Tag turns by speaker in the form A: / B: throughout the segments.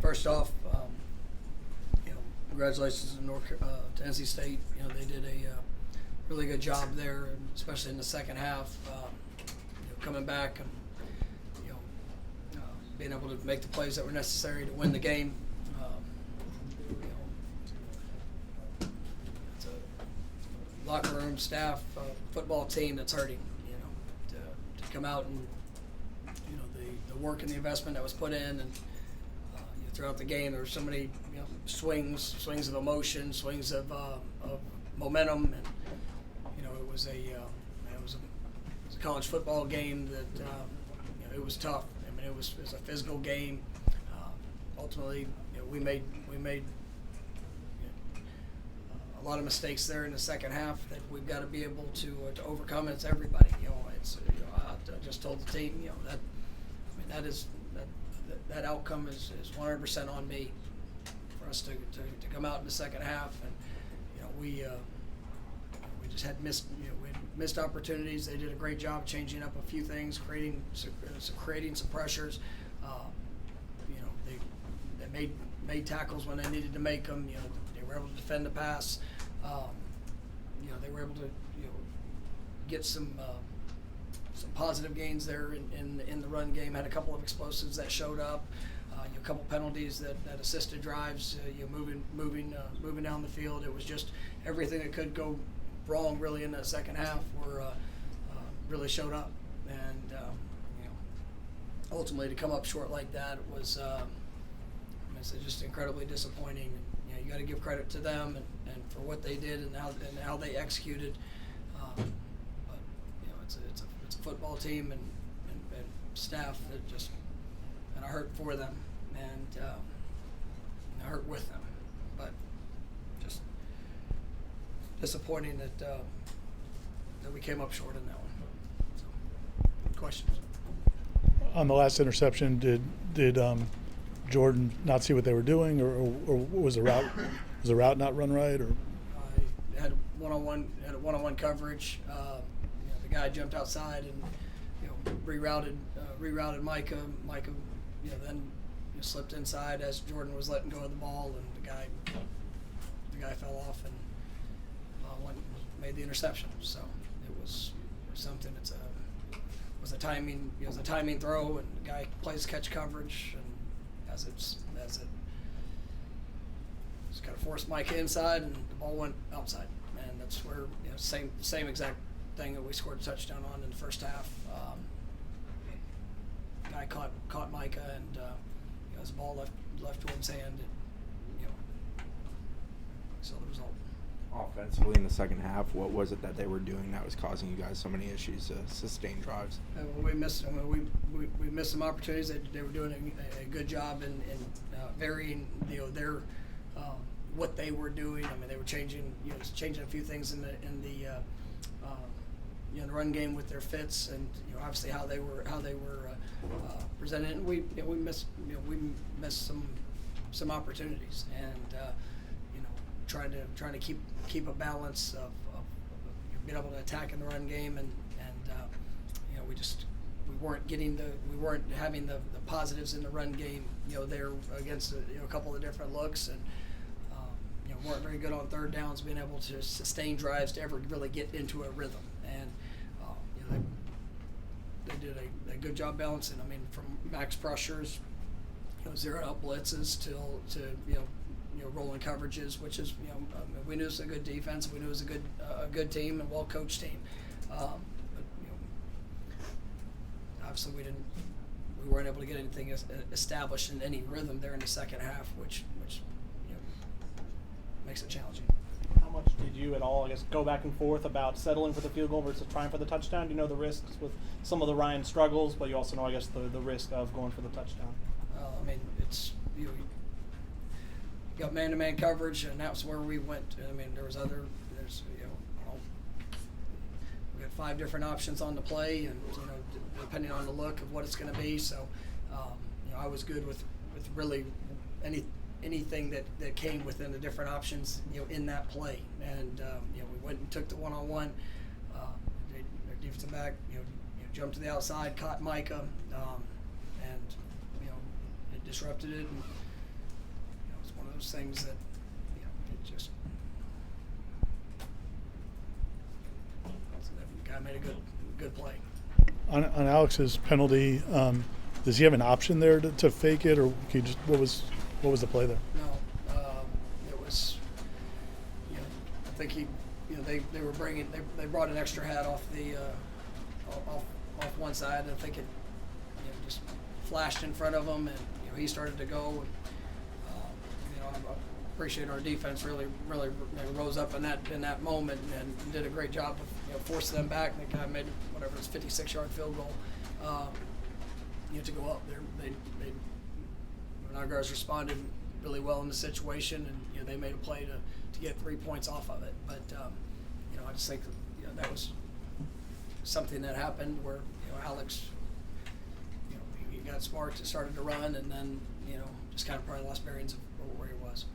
A: First off, congratulations to NC State. They did a really good job there, especially in the second half. Coming back and being able to make the plays that were necessary to win the game. It's a locker room staff, football team that's hurting. To come out and the work and the investment that was put in, and throughout the game there were so many swings of emotion, swings of momentum, and it was a college football game that it was tough. I mean, it was a physical game. Ultimately, we made a lot of mistakes there in the second half that we've got to be able to overcome. It's everybody. I just told the team that outcome is 100% on me for us to come out in the second half, and we just had missed opportunities. They did a great job changing up a few things, creating some pressures. They made tackles when they needed to make them. They were able to defend the pass. They were able to get some positive gains there in the run game. Had a couple of explosives that showed up. A couple penalties that assisted drives. Moving down the field. It was just everything that could go wrong really in that second half really showed up, and ultimately to come up short like that was it's just incredibly disappointing. You got to give credit to them and for what they did and how they executed. But it's a football team and staff that and I hurt for them and I hurt with them, but just disappointing that we came up short in that one. So, questions?
B: On the last interception, did Jordan not see what they were doing, or was the route not run right, or?
A: Had one-on-one coverage. The guy jumped outside and rerouted Micah. Micah, then slipped inside as Jordan was letting go of the ball, and the guy fell off and made the interception. So it was something. It was a timing throw, and the guy plays catch coverage, and as it's kind of forced Micah inside, and the ball went outside, and that's where same exact thing that we scored a touchdown on in the first half. Guy caught Micah, and his ball left to his hand, and so the result.
C: Offensively in the second half, what was it that they were doing that was causing you guys so many issues to sustain drives?
A: We missed some opportunities. They were doing a good job in varying their what they were doing. I mean, they were changing a few things in the run game with their fits, and obviously how they were presented. And we missed some opportunities, and trying to keep a balance of being able to attack in the run game, and we weren't having the positives in the run game there against a couple of different looks, and weren't very good on third downs, being able to sustain drives to ever really get into a rhythm, and they did a good job balancing. I mean, from max pressures, zero out blitzes to rolling coverages, which is we knew it was a good defense, we knew it was a good team and well coached team, but obviously we weren't able to get anything established in any rhythm there in the second half, which makes it challenging.
D: How much did you at all, I guess, go back and forth about settling for the field goal versus trying for the touchdown? Do you know the risks with some of the Ryan struggles, but you also know, I guess, the risk of going for the touchdown?
A: I mean, it's you got man-to-man coverage, and that's where we went. I mean, we had 5 different options on the play, and depending on the look of what it's going to be. So, I was good with really anything that came within the different options, in that play. And we went and took the one-on-one. Their defensive back, jumped to the outside, caught Micah, and disrupted it, and it's one of those things that it just. The guy made a good play.
B: On Alex's penalty, does he have an option there to fake it, or can you just what was the play there?
A: No, it was. I think they were bringing they brought an extra hat off the off one side. I think it just flashed in front of him, and he started to go. And, I appreciate our defense really rose up in that moment and did a great job of forcing them back. And the guy made whatever it was 56-yard field goal to go up there. Our guys responded really well in the situation, and they made a play to get 3 points off of it. But I just think that was something that happened where Alex he got smart, started to run, and then just kind of probably lost bearings of where he was.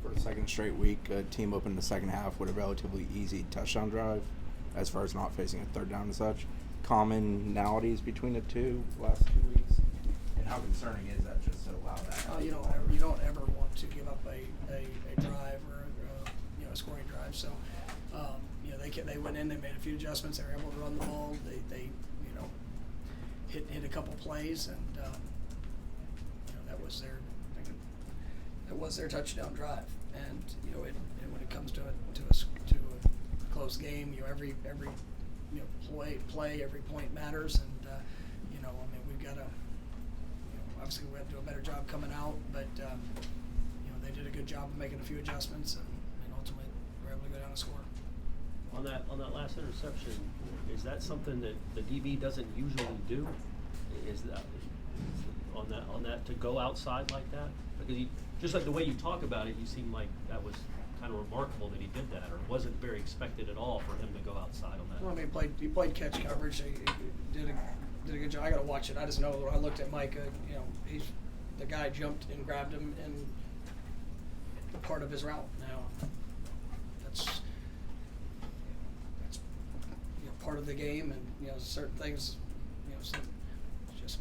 C: For the second straight week, a team opened the second half with a relatively easy touchdown drive, as far as not facing a third down and such. Commonalities between the two last 2 weeks, and how concerning is that just to allow that?
A: You don't ever want to give up a drive or a scoring drive. So they went in, they made a few adjustments, they were able to run the ball, they hit a couple plays, and that was their touchdown drive. And when it comes to a close game, every play, every point matters, and we've got to obviously we have to do a better job coming out, but they did a good job of making a few adjustments, and ultimately we're able to go down and score.
E: On that last interception, is that something that the DB doesn't usually do? Is that on that to go outside like that? Because just like the way you talk about it, you seem like that was kind of remarkable that he did that, or it wasn't very expected at all for him to go outside on that.
A: Well, he played catch coverage. He did a good job. I got to watch it. I just know when I looked at Micah, the guy jumped and grabbed him in part of his route. Now, that's part of the game, and certain things, so just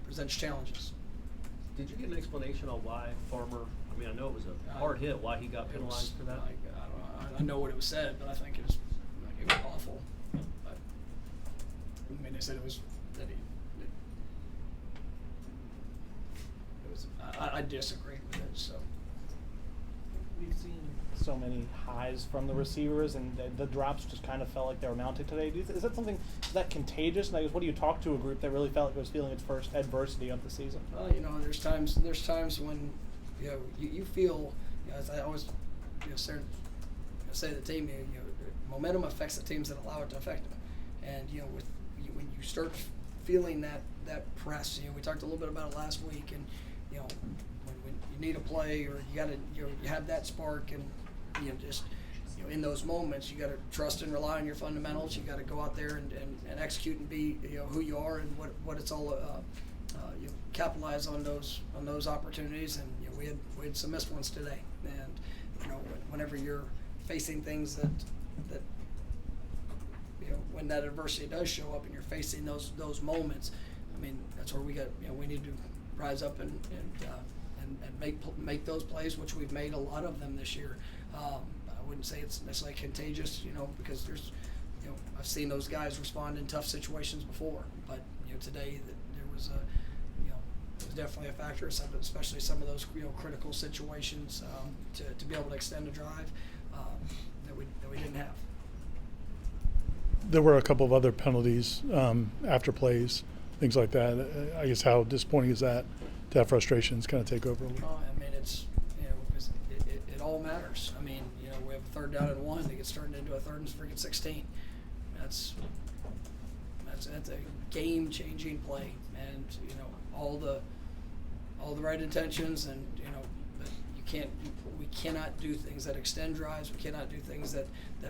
A: presents challenges.
E: Did you get an explanation on why Farmer? I mean, I know it was a hard hit. Why he got penalized for that?
A: I know what it was said, but I think it was awful. But, they said it was that it was. I disagree with it. So
D: We've seen so many highs from the receivers, and the drops just kind of felt like they were mounting today. Is that something that contagious? And I guess, what do you talk to a group that really felt like it was feeling its first adversity of the season?
A: Well, there's times when you feel, as I always say to the team, momentum affects the teams that allow it to affect them, and when you start feeling that press, we talked a little bit about it last week, and when you need a play or you got to you have that spark, and just in those moments you got to trust and rely on your fundamentals. You got to go out there and execute and be who you are and what it's all capitalize on those opportunities, and we had some missed ones today, and whenever you're facing things that when that adversity does show up and you're facing those moments, that's where we need to rise up and make those plays, which we've made a lot of them this year. I wouldn't say it's necessarily contagious, because there's, I've seen those guys respond in tough situations before, but today there was it was definitely a factor, especially some of those critical situations to be able to extend a drive that we didn't have.
B: There were a couple of other penalties after plays, things like that. I guess how disappointing is that to have frustrations kind of take over a little?
A: It's it all matters. We have a third down and 1 that gets turned into a 3rd and freaking 16. That's a game-changing play, and all the right intentions, and but we cannot do things that extend drives. We cannot do things that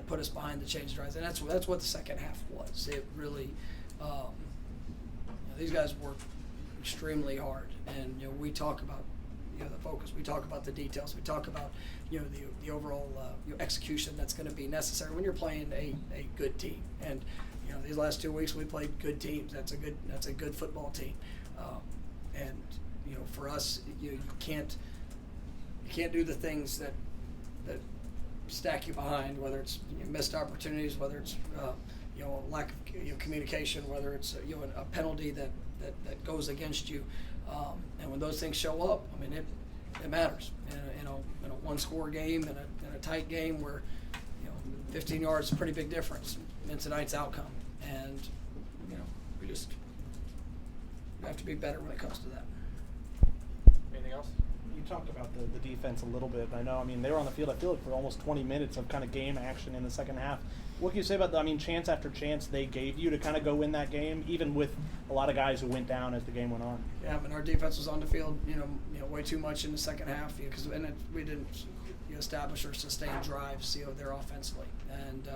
A: put us behind the change drives, and that's what the second half was. It really these guys work extremely hard, and we talk about the focus. We talk about the details. We talk about the overall execution that's going to be necessary when you're playing a good team. And these last 2 weeks we played good teams. That's a good football team. And for us, you can't do the things that stack you behind, whether it's missed opportunities, whether it's lack of communication, whether it's a penalty that goes against you, and when those things show up, I mean it matters. In a one-score game, in a tight game where 15 yards is a pretty big difference in tonight's outcome, and we have to be better when it comes to that.
D: Anything else? You talked about the defense a little bit. I know, I mean, they were on the field, I feel like, for almost 20 minutes of kind of game action in the second half. What can you say about chance after chance they gave you to kind of go win that game, even with a lot of guys who went down as the game went on?
A: Yeah, our defense was on the field, way too much in the second half, because we didn't establish or sustain drives, there offensively, and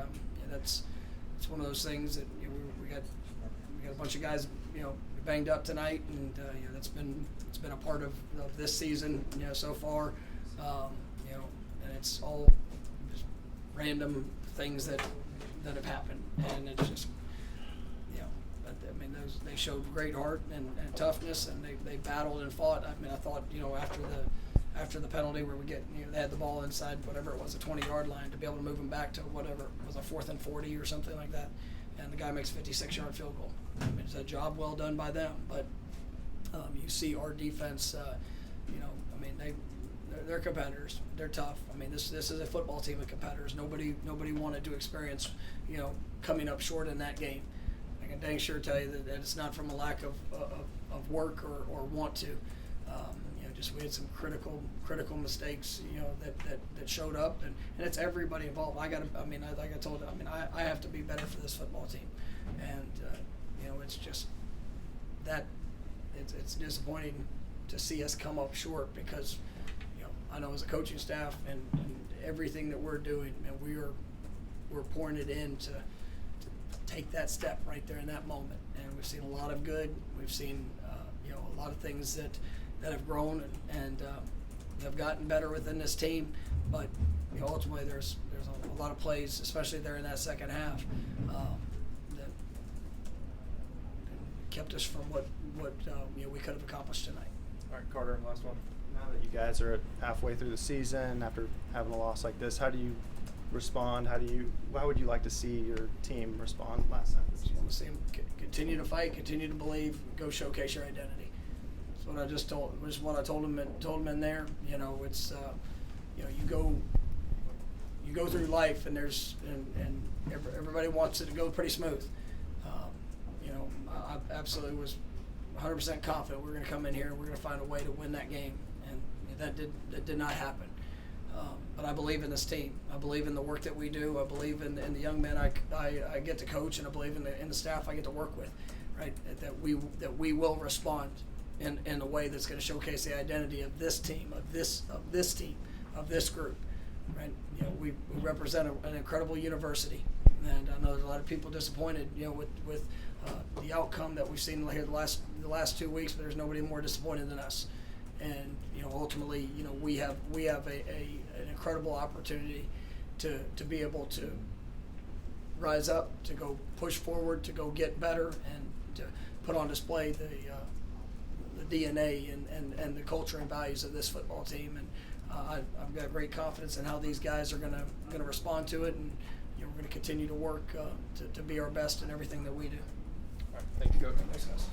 A: it's one of those things that we got a bunch of guys, banged up tonight, and it's been a part of this season, so far, and it's all just random things that have happened, and it's just, they showed great heart and toughness, and they battled and fought. I mean, I thought, after the penalty where we get, they had the ball inside whatever it was, a 20-yard line, to be able to move them back to whatever it was, a 4th and 40 or something like that, and the guy makes a 56-yard field goal. I mean, it's a job well done by them, but you see our defense, they're competitors. They're tough. I mean, this is a football team of competitors. Nobody wanted to experience, coming up short in that game. I can dang sure tell you that it's not from a lack of work or want to. Just we had some critical mistakes, that showed up, and it's everybody involved. Like I told you, I have to be better for this football team, and it's just that it's disappointing to see us come up short, because I know as a coaching staff and everything that we're doing, and we're pouring it in to take that step right there in that moment, and we've seen a lot of good. We've seen a lot of things that have grown and have gotten better within this team, but ultimately there's a lot of plays, especially there in that second half, that kept us from what we could have accomplished tonight.
F: All right, Carter, last one. Now that you guys are halfway through the season, after having a loss like this, how do you respond? How would you like to see your team respond last night?
A: Just want to see them continue to fight, continue to believe, go showcase your identity. That's what I just told. Was what I told them in there. It's you go through life, and everybody wants it to go pretty smooth. I absolutely was 100% confident we're going to come in here and we're going to find a way to win that game, and that did not happen. But I believe in this team. I believe in the work that we do. I believe in the young men I get to coach, and I believe in the staff I get to work with. Right, that we will respond in a way that's going to showcase the identity of this team, of this team, of this group. Right, we represent an incredible university, and I know there's a lot of people disappointed, with the outcome that we've seen here the last 2 weeks. But there's nobody more disappointed than us. And ultimately, we have an incredible opportunity to be able to rise up, to go push forward, to go get better, and to put on display the DNA and the culture and values of this football team. And I've got great confidence in how these guys are going to respond to it, and we're going to continue to work to be our best in everything that we do.
F: All right, thank you, Coach.
A: Thanks, guys.